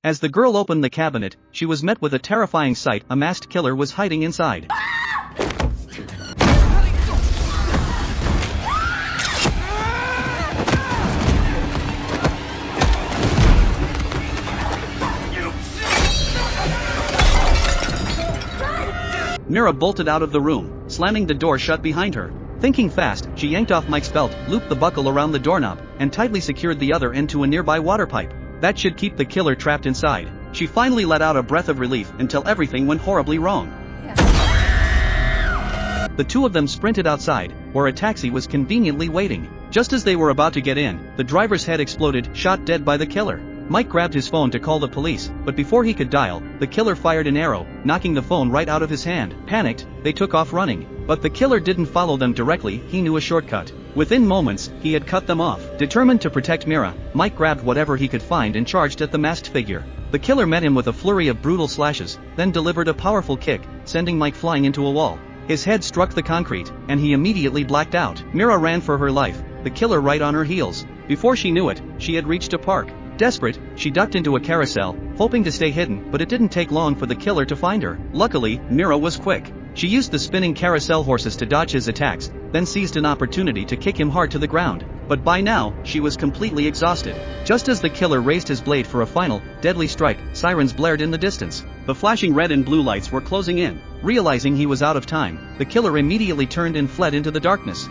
As the girl opened the cabinet, she was met with a terrifying sight: a masked killer was hiding inside. Mira bolted out of the room, slamming the door shut behind her. Thinking fast, she yanked off Mike's belt, looped the buckle around the doorknob, and tightly secured the other end to a nearby water pipe. That should keep the killer trapped inside. She finally let out a breath of relief until everything went horribly wrong. The two of them sprinted outside, where a taxi was conveniently waiting. Just as they were about to get in, the driver's head exploded, shot dead by the killer. Mike grabbed his phone to call the police, but before he could dial, the killer fired an arrow, knocking the phone right out of his hand. Panicked, they took off running. But the killer didn't follow them directly, he knew a shortcut. Within moments, he had cut them off. Determined to protect Mira, Mike grabbed whatever he could find and charged at the masked figure. The killer met him with a flurry of brutal slashes, then delivered a powerful kick, sending Mike flying into a wall. His head struck the concrete, and he immediately blacked out. Mira ran for her life, the killer right on her heels. Before she knew it, she had reached a park. Desperate, she ducked into a carousel, hoping to stay hidden, but it didn't take long for the killer to find her. Luckily, Mira was quick. She used the spinning carousel horses to dodge his attacks, then seized an opportunity to kick him hard to the ground. But by now, she was completely exhausted. Just as the killer raised his blade for a final, deadly strike, sirens blared in the distance. The flashing red and blue lights were closing in. Realizing he was out of time, the killer immediately turned and fled into the darkness.